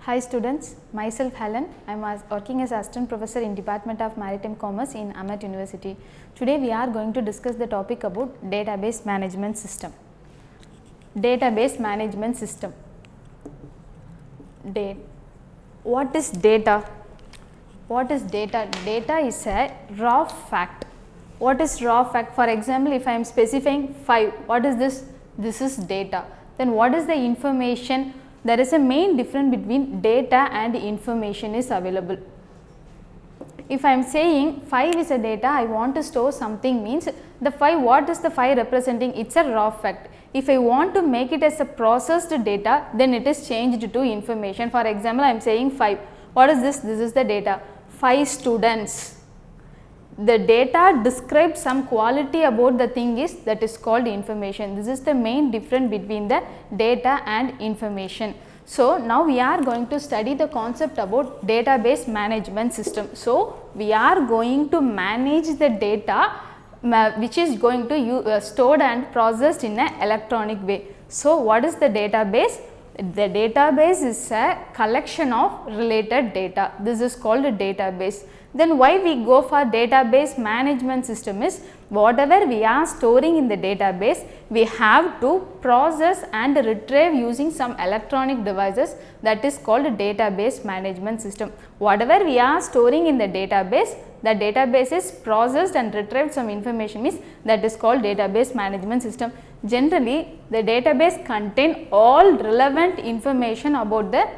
Hi students, myself Helen. I am working as Assistant Professor in Department of Maritime Commerce in Amat University. Today we are going to discuss the topic about database management system. Database management system. What is data? What is data? Data is a raw fact. What is raw fact? For example, if I am specifying 5, what is this? This is data. Then what is the information? There is a main difference between data and information is available. If I am saying 5 is a data, I want to store something, means the 5, what is the 5 representing? It is a raw fact. If I want to make it as a processed data, then it is changed to information. For example, I am saying 5. What is this? This is the data. 5 students. The data describes some quality about the thing that is called information. This is the main difference between the data and information. So, now we are going to study the concept about database management system. So, we are going to manage the data which is going to be stored and processed in an electronic way. So, what is the database? The database is a collection of related data. This is called a database. Then why we go for database management system is, whatever we are storing in the database, we have to process and retrieve using some electronic devices, that is called database management system. Whatever we are storing in the database is processed and retrieved some information, means that is called database management system. Generally, the database contain all relevant information about the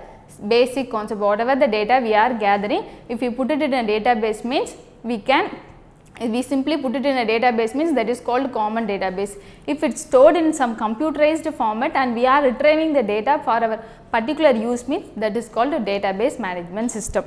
basic concept. Whatever the data we are gathering, if we put it in a database, means we simply put it in a database, means that is called common database. If it is stored in some computerized format and we are retrieving the data for our particular use, means that is called a database management system.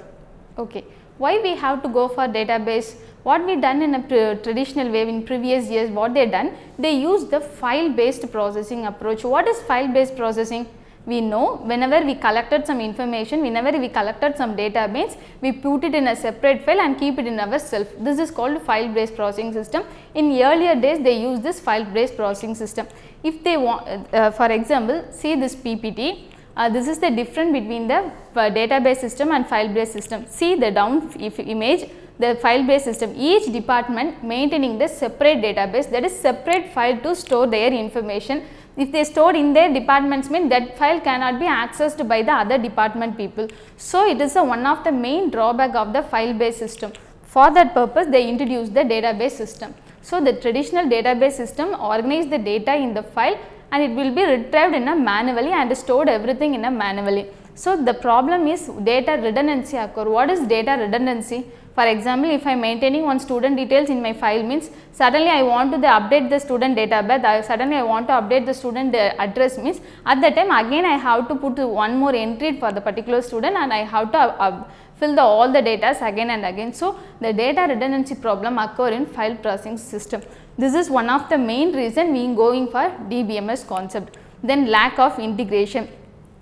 Okay. Why we have to go for database? What we done in a traditional way in previous years, what they done? They use the file based processing approach. What is file based processing? We know whenever we collected some information, whenever we collected some database, we put it in a separate file and keep it in our self. This is called file based processing system. In earlier days, they use this file based processing system. If they want, for example, see this PPT. This is the difference between the database system and file based system. See the down image, the file based system. Each department maintaining the separate database, that is separate file to store their information. If they store in their departments, mean that file cannot be accessed by the other department people. So, it is one of the main drawback of the file based system. For that purpose, they introduced the database system. So, the traditional database system organize the data in the file and it will be retrieved in a manually and stored everything in a manually. So, the problem is data redundancy occur. What is data redundancy? For example, if I am maintaining one student details in my file, means suddenly I want to update the student data birth, suddenly I want to update the student address, means at that time again I have to put one more entry for the particular student and I have to fill all the data again and again. So, the data redundancy problem occur in file processing system. This is one of the main reason we are going for DBMS concept. Then lack of integration.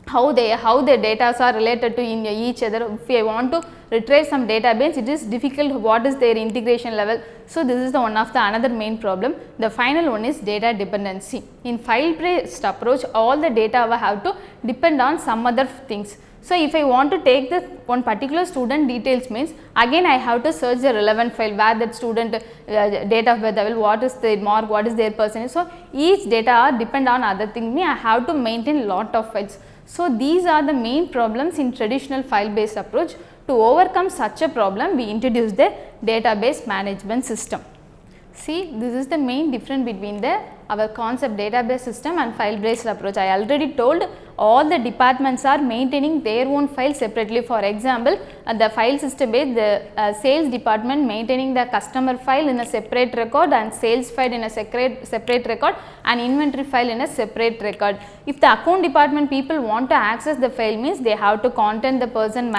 How the data are related to in each other. If I want to retrieve some database, it is difficult. What is their integration level? So, this is the one of the another main problem. The final one is data dependency. In file based approach, all the data will have to depend on some other things. So, if I want to take the one particular student details, means again I have to search the relevant file where that student date of birth level, what is their mark, what is their percentage. So, each data are depend on other thing, I have to maintain lot of files. So, these are the main problems in traditional file based approach. To overcome such a problem, we introduce the database management system. See, this is the main difference between our concept database system and file based approach. I already told all the departments are maintaining their own files separately. For example, the file system is the sales department maintaining the customer file in a separate record and sales file in a separate record and inventory file in a separate record. If the account department people want to access the file, means they have to contact the person,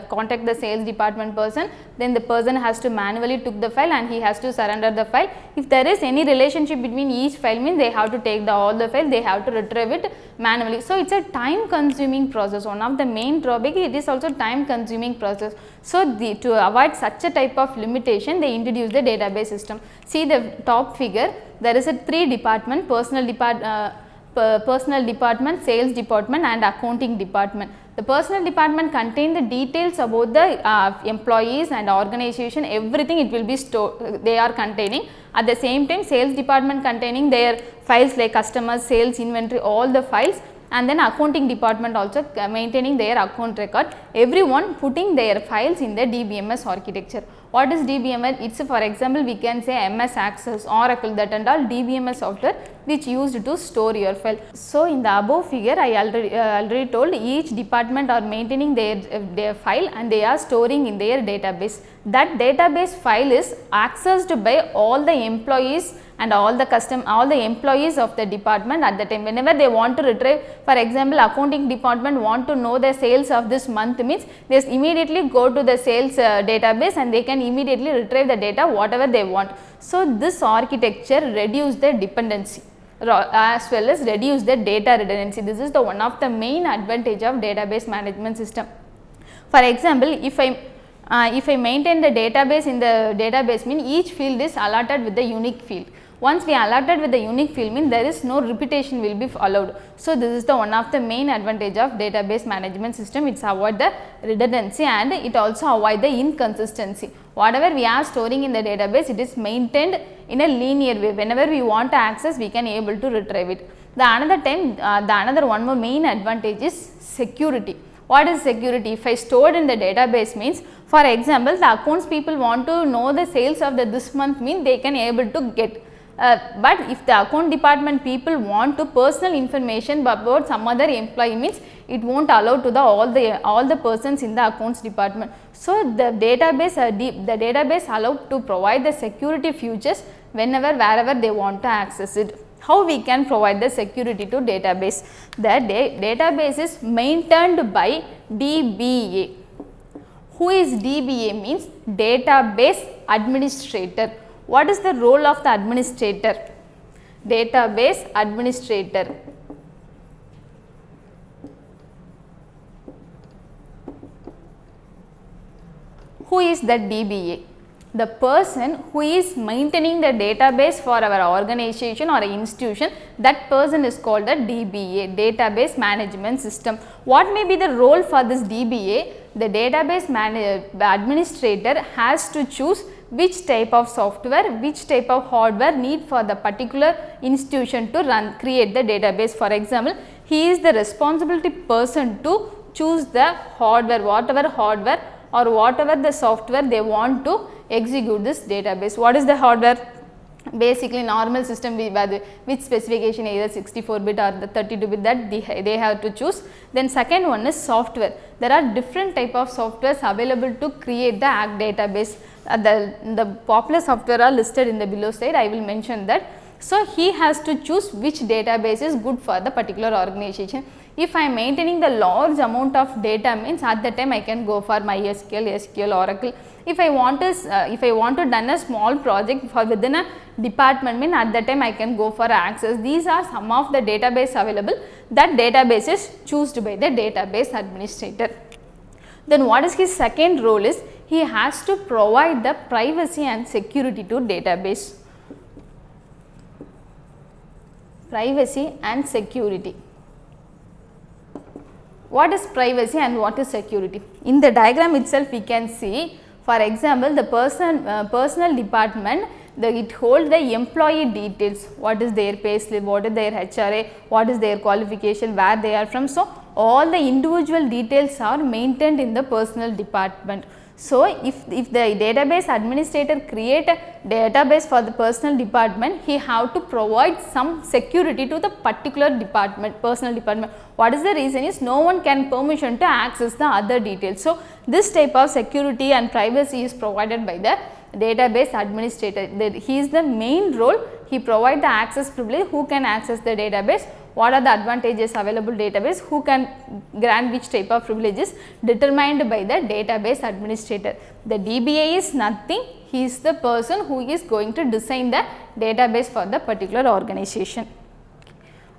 contact the sales department person, then the person has to manually took the file and he has to surrender the file. If there is any relationship between each file, means they have to take all the file, they have to retrieve it manually. So, it is a time consuming process. One of the main drawback, it is also time consuming process. So, to avoid such a type of limitation, they introduce the database system. See the top figure, there is a 3 department, personal department, sales department and accounting department. The personal department contain the details about the employees and organization, everything it will be stored, they are containing. At the same time, sales department containing their files like customers, sales, inventory, all the files, and then accounting department also maintaining their account record, everyone putting their files in the DBMS architecture. What is DBMS? It is, for example, we can say MS Access, Oracle, that and all DBMS software which used to store your file. So, in the above figure I already told, each department are maintaining their file and they are storing in their database. That database file is accessed by all the employees and all the employees of the department at the time. Whenever they want to retrieve, for example, accounting department want to know the sales of this month, means they immediately go to the sales database and they can immediately retrieve the data whatever they want. So, this architecture reduce the dependency as well as reduce the data redundancy. This is the one of the main advantage of database management system. For example, if I maintain the database in the database, mean each field is allotted with the unique field. Once we allotted with the unique field, mean there is no repetition will be allowed. So, this is the one of the main advantage of database management system. It avoid the redundancy and it also avoid the inconsistency. Whatever we are storing in the database, it is maintained in a linear way. Whenever we want to access, we can able to retrieve it. Another one more main advantage is security. What is security? If I stored in the database, means for example, the accounts people want to know the sales of this month, mean they can able to get. But if the account department people want to personal information about some other employee, means it won't allow to all the persons in the accounts department. So, the database allowed to provide the security features wherever they want to access it. How we can provide the security to database? The database is maintained by DBA. Who is DBA? Means database administrator. What is the role of the administrator? Database administrator. Who is the DBA? The person who is maintaining the database for our organization or institution, that person is called the DBA, database management system. What may be the role for this DBA? The database administrator has to choose which type of software, which type of hardware need for the particular institution to create the database. For example, he is the responsibility person to choose the hardware, whatever hardware or whatever the software they want to execute this database. What is the hardware? Basically normal system with specification either 64-bit or the 32-bit, that they have to choose. Then second one is software. There are different type of softwares available to create the database. The popular software are listed in the below slide, I will mention that. So, he has to choose which database is good for the particular organization. If I am maintaining the large amount of data, means at that time I can go for MySQL, SQL, Oracle. If I want to done a small project for within a department, mean at that time I can go for Access. These are some of the database available. That database is chosen by the database administrator. Then what is his second role is, he has to provide the privacy and security to database. Privacy and security. What is privacy and what is security? In the diagram itself we can see, for example, the personal department, it holds the employee details, what is their pay slip, what is their HRA, what is their qualification, where they are from. So, all the individual details are maintained in the personal department. So, if the database administrator create a database for the personal department, he have to provide some security to the particular department, personal department. What is the reason is no one can permission to access the other details. So, this type of security and privacy is provided by the database administrator. He is the main role, he provide the access privilege, who can access the database, what are the advantages available database, who can grant which type of privileges determined by the database administrator. The DBA is nothing, he is the person who is going to design the database for the particular organization.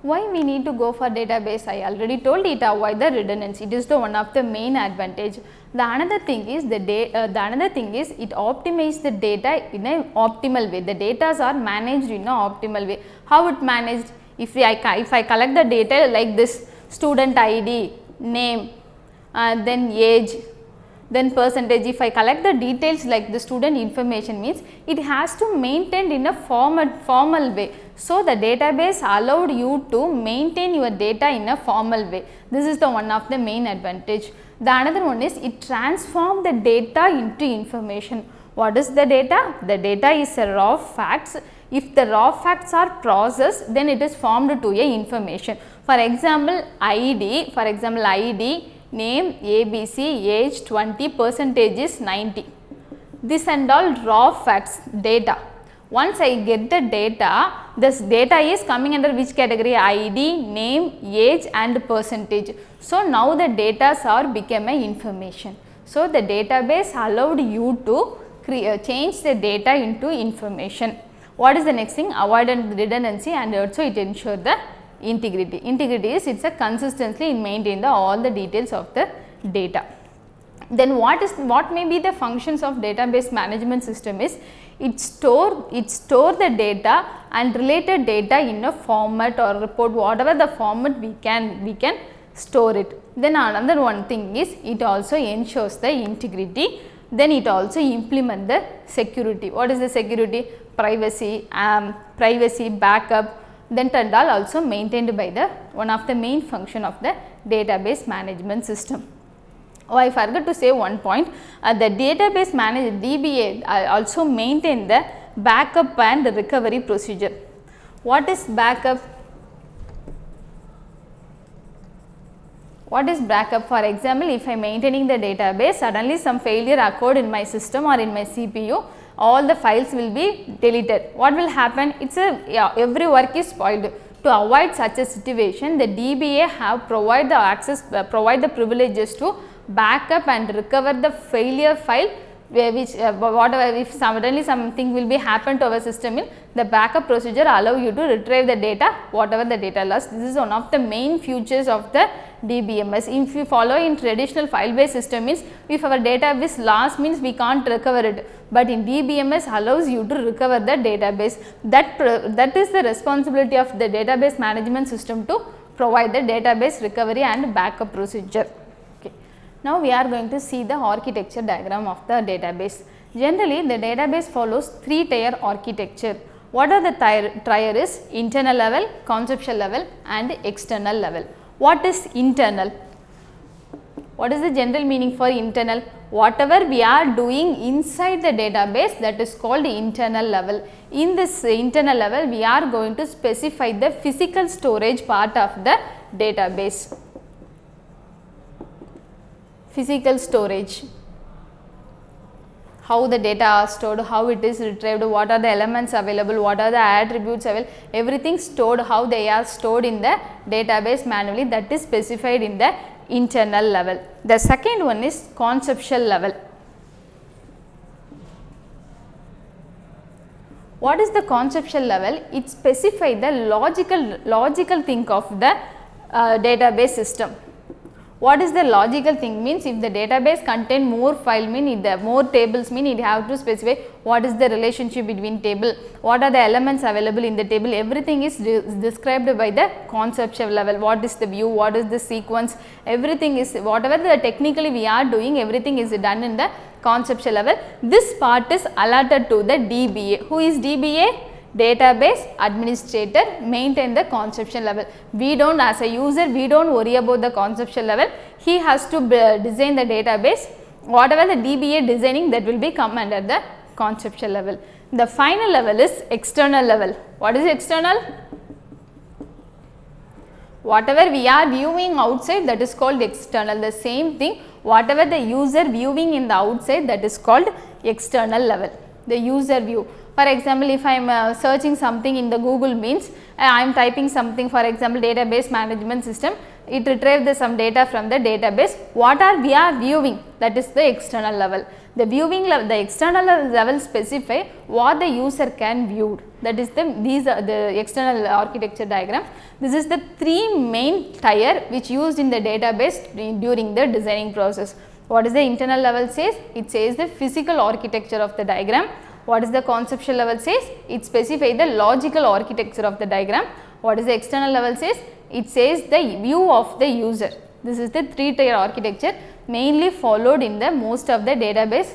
Why we need to go for database? I already told it avoid the redundancy. It is the one of the main advantage. The another thing is it optimizes the data in an optimal way. The data are managed in an optimal way. How it managed? If I collect the data like this, student ID, name, then age, then percentage, if I collect the details like the student information, means it has to maintain in a formal way. So, the database allowed you to maintain your data in a formal way. This is the one of the main advantage. The another one is it transforms the data into information. What is the data? The data is a raw facts. If the raw facts are processed, then it is formed to a information. For example, ID, name, ABC, age 20, percentage is 90. This and all raw facts, data. Once I get the data, this data is coming under which category? ID, name, age and percentage. So, now the data are become a information. So, the database allowed you to change the data into information. What is the next thing? Avoid redundancy, and also it ensures the integrity. Integrity is it's a consistency in maintaining all the details of the data. Then what may be the functions of database management system is it store the data and related data in a format or report, whatever the format we can store it. Then another one thing is it also ensures the integrity. Then it also implement the security. What is the security? Privacy, backup, then and all also maintained by the one of the main function of the database management system. Oh, I forgot to say one point. The database manager DBA also maintain the backup and the recovery procedure. What is backup? What is backup? For example, if I am maintaining the database, suddenly some failure occurred in my system or in my CPU, all the files will be deleted. What will happen? It's every work is spoiled. To avoid such a situation, the DBA have provide the access, provide the privileges to back up and recover the failure file, which whatever, if suddenly something will be happen to our system, in the backup procedure allow you to retrieve the data, whatever the data lost. This is one of the main features of the DBMS. If you follow in traditional file based system, means if our data is lost, means we can't recover it, but in DBMS allows you to recover the database. That is the responsibility of the database management system to provide the database recovery and backup procedure. Now, we are going to see the architecture diagram of the database. Generally, the database follows 3-tier architecture. What are the tier is? Internal level, conceptual level and external level. What is internal? What is the general meaning for internal? Whatever we are doing inside the database, that is called internal level. In this internal level, we are going to specify the physical storage part of the database. Physical storage, how the data are stored, how it is retrieved, what are the elements available, what are the attributes available, everything stored, how they are stored in the database manually, that is specified in the internal level. The second one is conceptual level. What is the conceptual level? It specifies the logical thing of the database system. What is the logical thing? Means if the database contain more file, mean the more tables, mean it have to specify what is the relationship between table, what are the elements available in the table, everything is described by the conceptual level. What is the view, what is the sequence, everything is, whatever the technically we are doing, everything is done in the conceptual level. This part is allotted to the DBA. Who is DBA? Database administrator maintain the conceptual level. We don't, as a user, we don't worry about the conceptual level. He has to design the database. whatever the DBA designing, that will be come under the conceptual level. The final level is external level. What is external? Whatever we are viewing outside, that is called external. The same thing, whatever the user viewing in the outside, that is called external level, the user view. For example, if I am searching something in the Google, means I am typing something, for example, database management system, it retrieves some data from the database. What are we are viewing? That is the external level. The viewing level, the external level specify what the user can view. That is these are the external architecture diagram. This is the three main tier which used in the database during the designing process. What is the internal level says? It says the physical architecture of the diagram. What is the conceptual level says? It specifies the logical architecture of the diagram. What is the external level says? It says the view of the user. This is the three tier architecture mainly followed in the most of the database.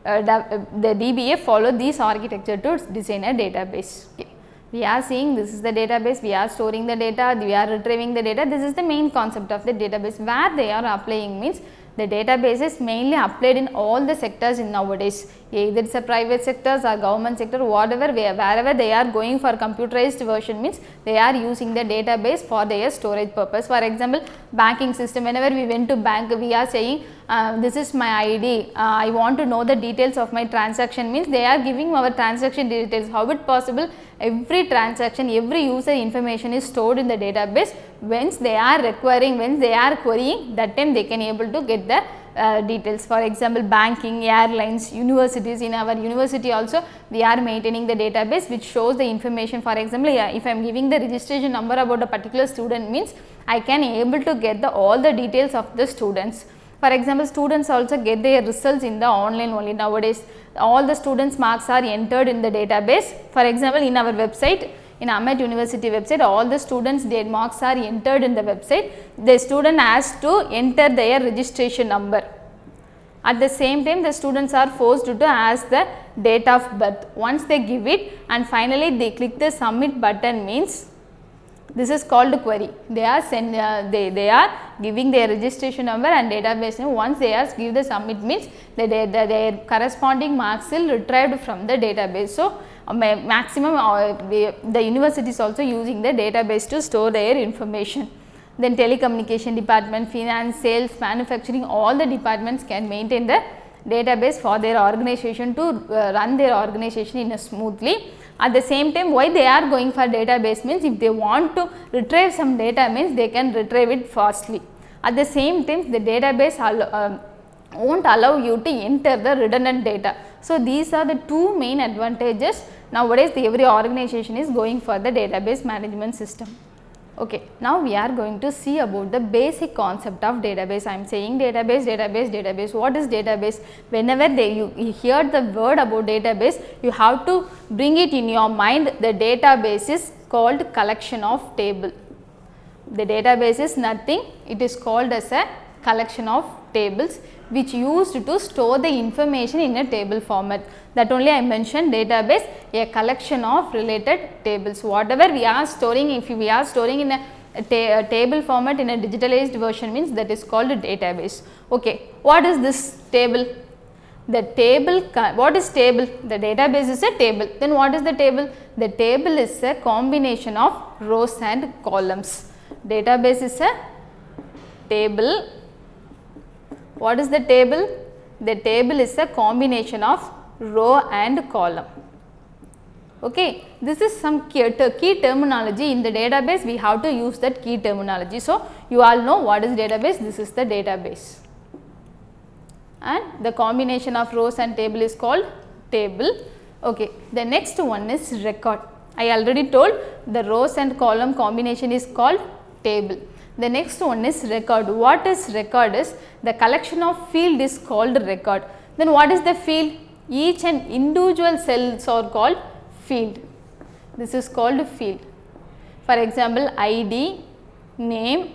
The DBA followed this architecture to design a database. Okay. We are seeing this is the database, we are storing the data, we are retrieving the data. This is the main concept of the database. Where they are applying means the database is mainly applied in all the sectors in nowadays, either it's a private sectors or government sector, whatever, wherever they are going for computerized version means they are using the database for their storage purpose. For example, banking system, whenever we went to bank, we are saying this is my ID, I want to know the details of my transaction, means they are giving our transaction details. How it possible? Every transaction, every user information is stored in the database. Once they are requiring, when they are querying, that time they can able to get the details. For example, banking, airlines, universities. In our university also we are maintaining the database which shows the information. For example, if I am giving the registration number about a particular student, means I can able to get all the details of the students. For example, students also get their results in the online only nowadays. All the students' marks are entered in the database. For example, in our website, in Ahmed University website, all the students' their marks are entered in the website. The student has to enter their registration number. At the same time, the students are forced to ask the date of birth. Once they give it and finally they click the submit button, means this is called query. They are they are giving their registration number and database name. Once they are give the submit, means their corresponding marks will retrieved from the database. So maximum the university is also using the database to store their information. Then telecommunication department, finance, sales, manufacturing, all the departments can maintain the database for their organization to run their organization in a smoothly. At the same time, why they are going for database means if they want to retrieve some data, means they can retrieve it fastly. At the same time, the database won't allow you to enter the redundant data. So these are the two main advantages. Nowadays every organization is going for the database management system. Okay, now we are going to see about the basic concept of database. I am saying database, database, database. What is database? Whenever you hear the word about database, you have to bring it in your mind. The database is called collection of table. The database is nothing, it is called as a collection of tables which used to store the information in a table format. That only I mentioned database, a collection of related tables. Whatever we are storing, if we are storing in a table format in a digitalized version, means that is called a database. Okay, what is this table? The table, what is table? The database is a table. Then what is the table? The table is a combination of rows and columns. Database is a table. What is the table? The table is a combination of row and column. Okay, this is some key terminology in the database. We have to use that key terminology. So you all know what is database. This is the database, and the combination of rows and table is called table. Okay, the next one is record. I already told the rows and column combination is called table. The next one is record. What is record is the collection of field is called record. Then what is the field? Each and individual cells are called field. This is called field. For example, ID, name,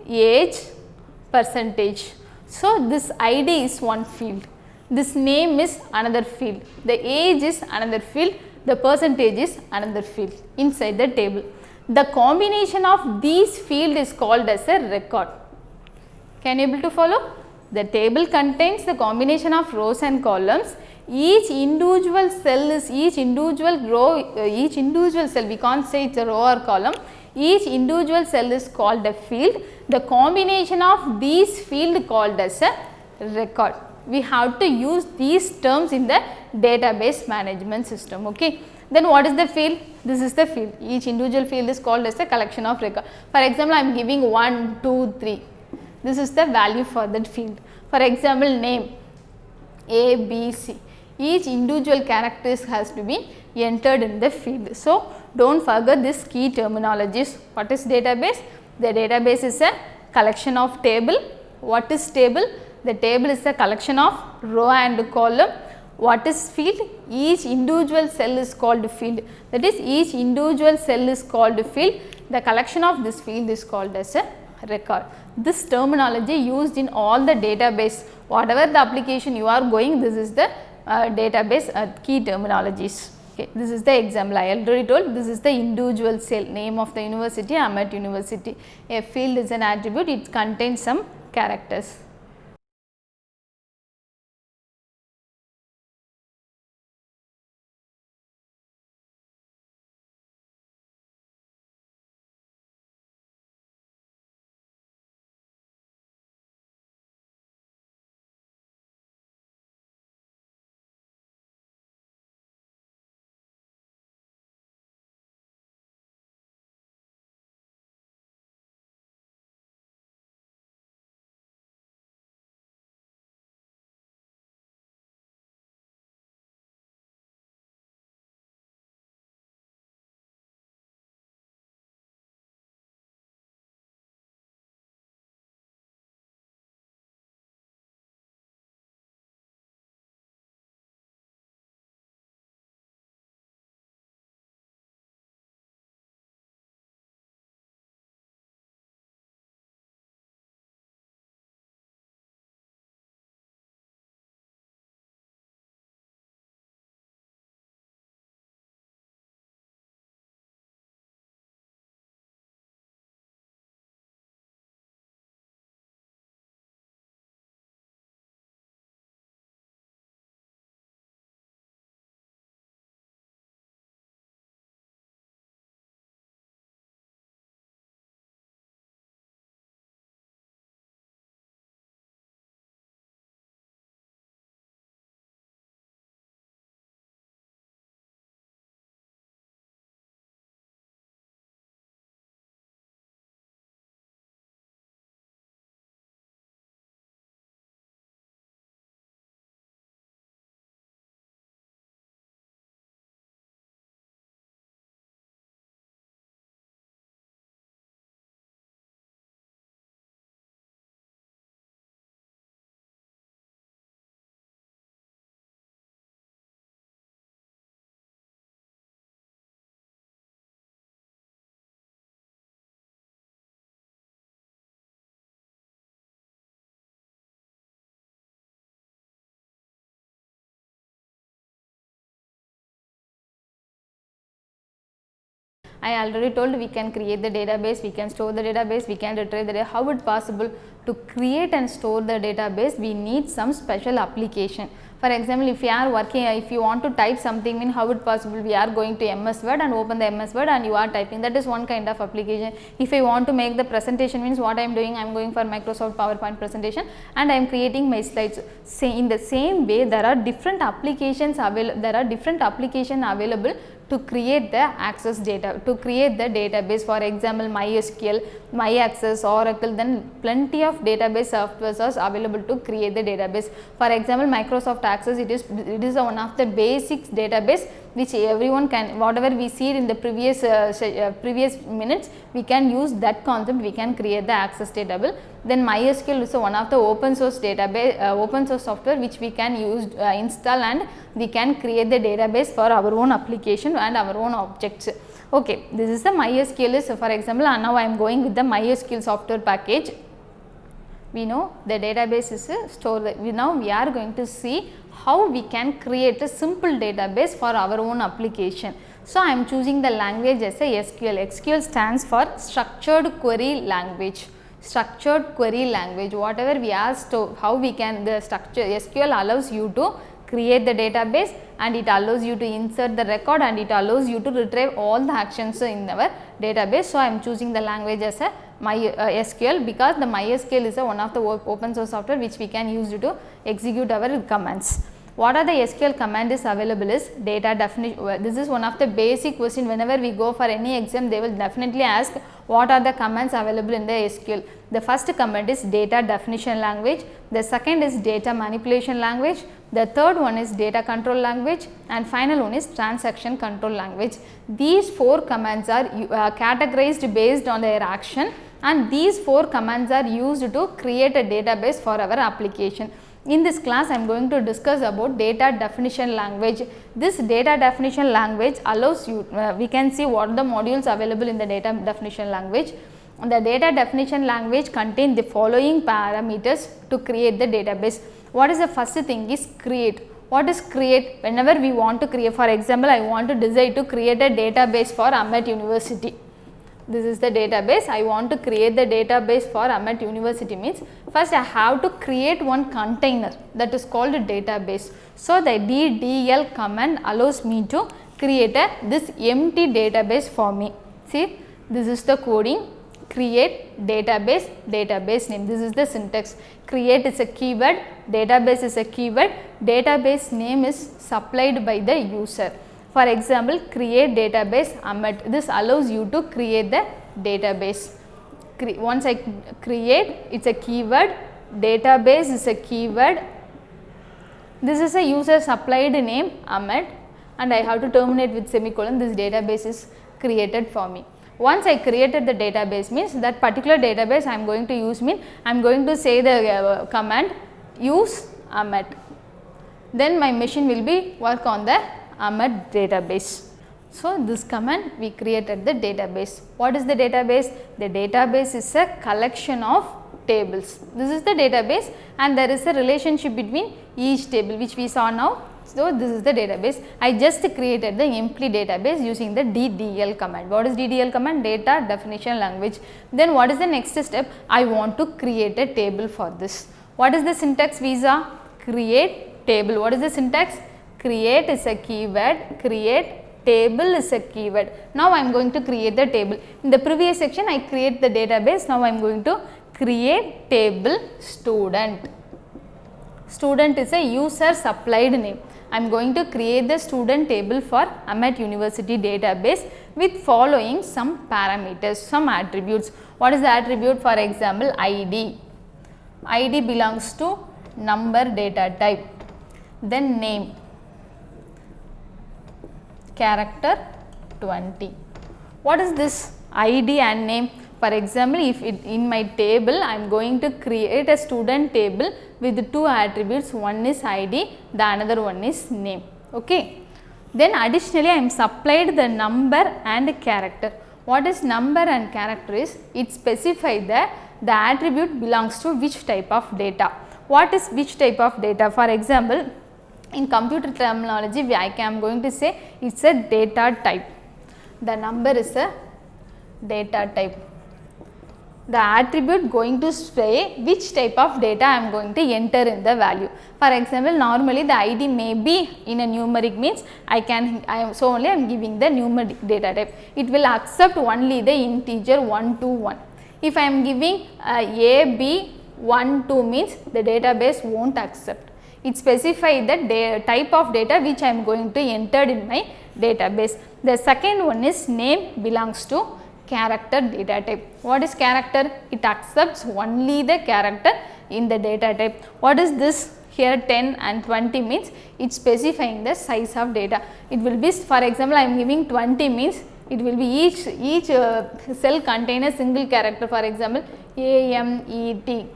age, percentage. So this ID is one field. This name is another field. The age is another field. The percentage is another field inside the table. The combination of these field is called as a record. Can you able to follow? The table contains the combination of rows and columns. Each individual cell is each individual cell, we can't say it's a row or column. Each individual cell is called a field. The combination of these field called as a record. We have to use these terms in the database management system. Okay. Then what is the field? This is the field. Each individual field is called as a collection of record. For example, I am giving 1, 2, 3. This is the value for that field. For example, name A, B, C. Each individual characters has to be entered in the field. So, don't forget this key terminologies. What is database? The database is a collection of table. What is table? The table is a collection of row and column. What is field? Each individual cell is called field. That is, each individual cell is called field. The collection of this field is called as a record. This terminology used in all the database. Whatever the application you are going, this is the database key terminologies. Okay. This is the example I already told. This is the individual cell, name of the university, I am at university. A field is an attribute, it contains some characters. I already told we can create the database, we can store the database, we can retrieve the data. How it possible to create and store the database? We need some special application. For example, if you are working, if you want to type something, mean how it possible? We are going to MS Word and open the MS Word and you are typing. That is one kind of application. If I want to make the presentation, means what I am doing, I am going for Microsoft PowerPoint presentation and I am creating my slides. Say in the same way, there are different applications available. There are different applications available to create the access data, to create the database. For example, MySQL, MyAccess, Oracle, then plenty of database softwares are available to create the database. For example, Microsoft Access, it is one of the basics database which everyone can, whatever we see in the previous minutes, we can use that concept, we can create the access database. Then MySQL is one of the open source database, open source software which we can use, install, and we can create the database for our own application and our own objects. Okay, this is the MySQL. So for example, now I am going with the MySQL software package. We know the database is stored. Now we are going to see how we can create a simple database for our own application. So I am choosing the language as a SQL. SQL stands for Structured Query Language. structured query language. Whatever we asked to how we can, the structure SQL allows you to create the database and it allows you to insert the record and it allows you to retrieve all the actions in our database. So, I am choosing the language as a MySQL because the MySQL is one of the open source software which we can use to execute our commands. What are the SQL command is available is data definition. This is one of the basic question whenever we go for any exam, they will definitely ask what are the commands available in the SQL. The first command is data definition language, the second is data manipulation language, the third one is data control language and final one is transaction control language. These 4 commands are categorized based on their action and these 4 commands are used to create a database for our application. In this class, I am going to discuss about data definition language. This data definition language allows you, we can see what the modules available in the data definition language. The data definition language contains the following parameters to create the database. What is the first thing is create. What is create? Whenever we want to create, for example, I want to decide to create a database for Ahmed University. This is the database. I want to create the database for Ahmed University means first I have to create one container that is called a database. So, the DDL command allows me to create this empty database for me. See, this is the coding, create database, database name. This is the syntax. Create is a keyword, database is a keyword, database name is supplied by the user. For example, create database Ahmed. This allows you to create the database. Once I create, it is a keyword, database is a keyword. This is a user supplied name Ahmed and I have to terminate with semicolon. This database is created for me. Once I created the database means that particular database I am going to use mean I am going to say the command use Ahmed. Then my machine will be work on the Ahmed database. So, this command we created the database. What is the database? The database is a collection of tables. This is the database and there is a relationship between each table which we saw now. So, this is the database. I just created the empty database using the DDL command. What is DDL command? Data definition language. Then what is the next step? I want to create a table for this. What is the syntax we saw? Create table. What is the syntax? Create is a keyword, create table is a keyword. Now, I am going to create the table. In the previous section, I create the database. Now, I am going to create table student. Student is a user supplied name. I am going to create the student table for Ahmed University database with following some parameters, some attributes. What is the attribute? For example, ID. ID belongs to number data type, then name, character 20. What is this ID and name? For example, if in my table I am going to create a student table with 2 attributes, one is ID, the another one is name. Okay. Then additionally I am supplied the number and character. What is number and character is it specifies that the attribute belongs to which type of data. What is which type of data? For example, in computer terminology, I am going to say it is a data type. The number is a data type. The attribute going to say which type of data I am going to enter in the value. For example, normally the ID may be in a numeric means so only I am giving the numeric data type. It will accept only the integer 1 to 1. If I am giving A, B, 1, 2 means the database won't accept. It specifies the type of data which I am going to enter in my database. The second one is name belongs to character data type. What is character? It accepts only the character in the data type. What is this? Here 10 and 20 means it is specifying the size of data. It will be, for example, I am giving 20 means it will be each cell contain a single character. For example, AMET.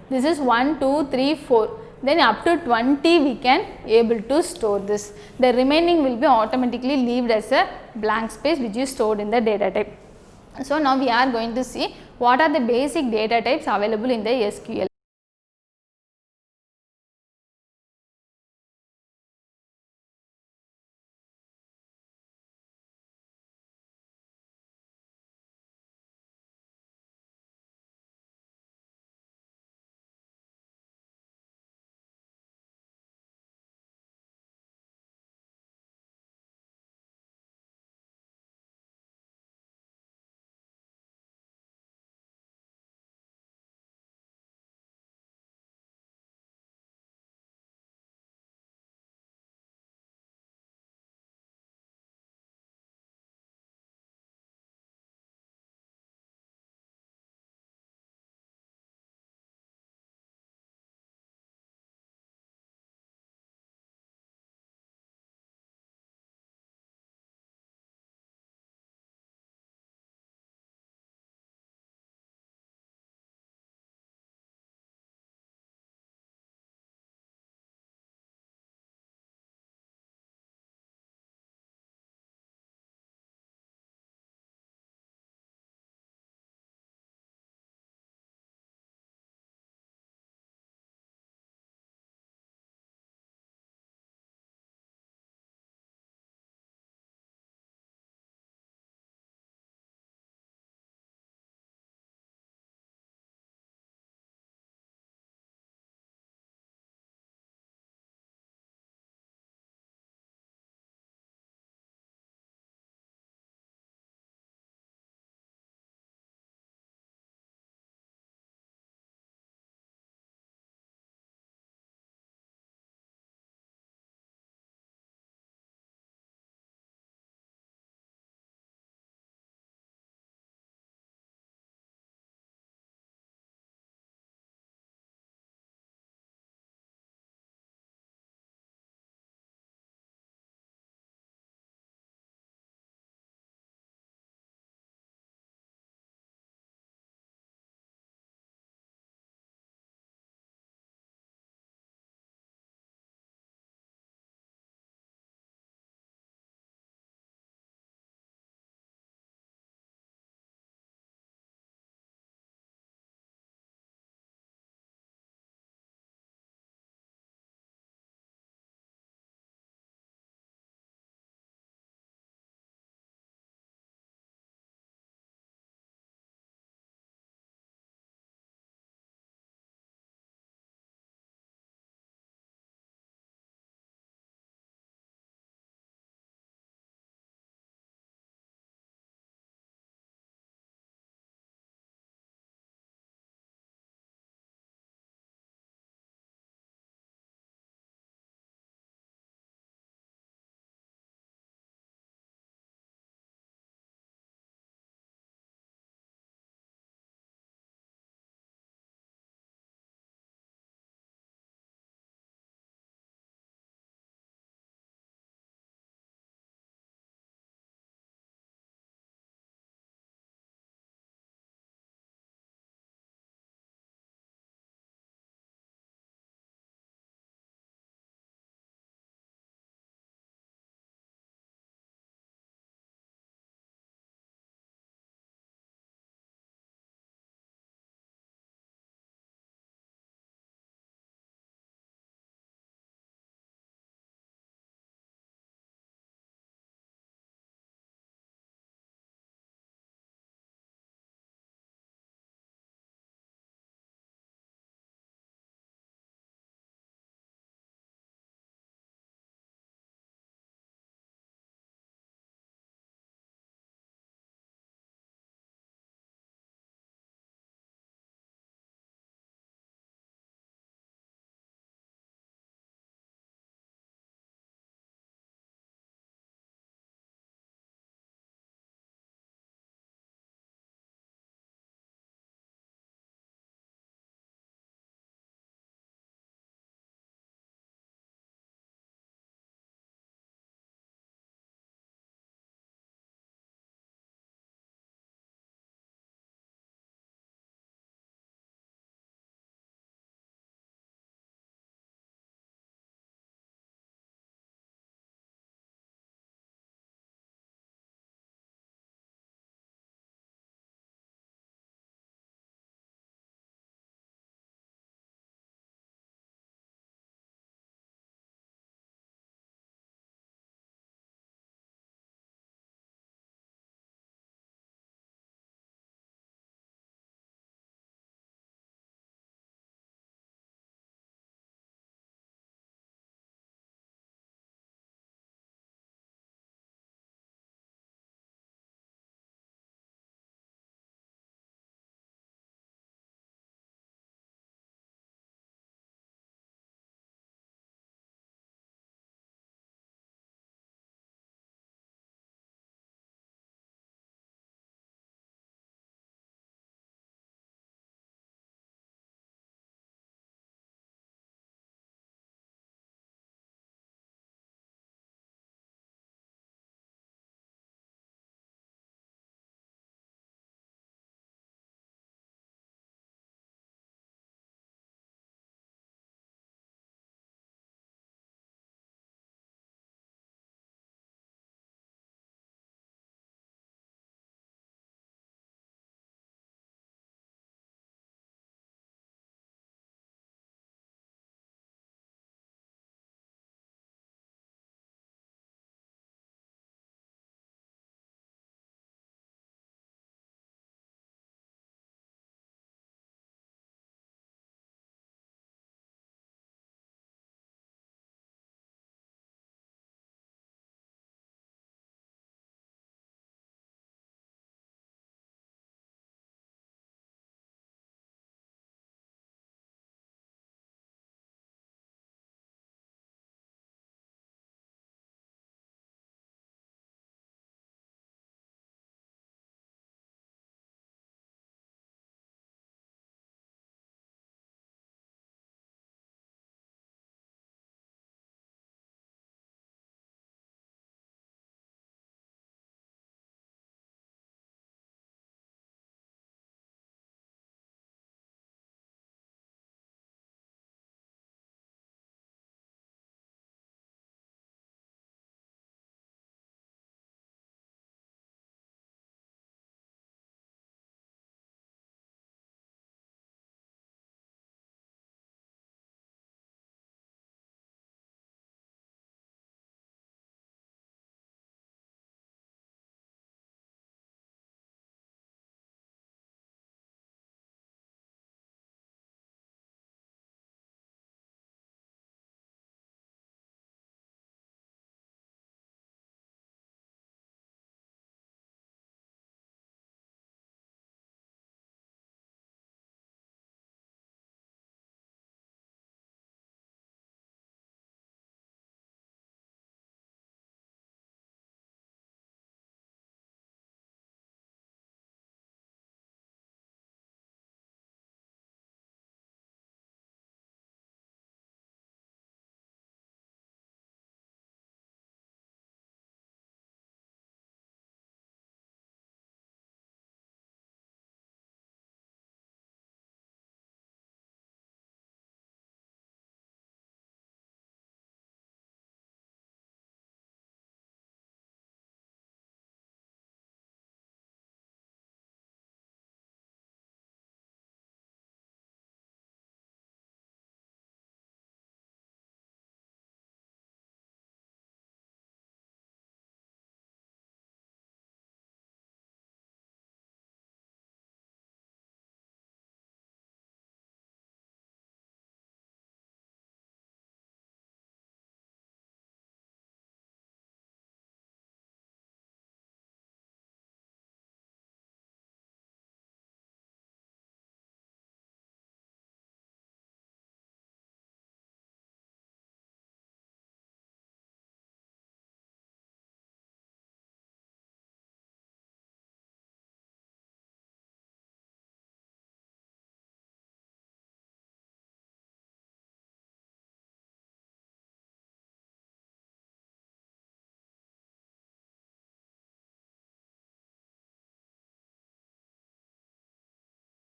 This is 1, 2, 3, 4. Then up to 20 we can able to store this. The remaining will be automatically leaved as a blank space which is stored in the data type. So, now we are going to see what are the basic data types available in the SQL.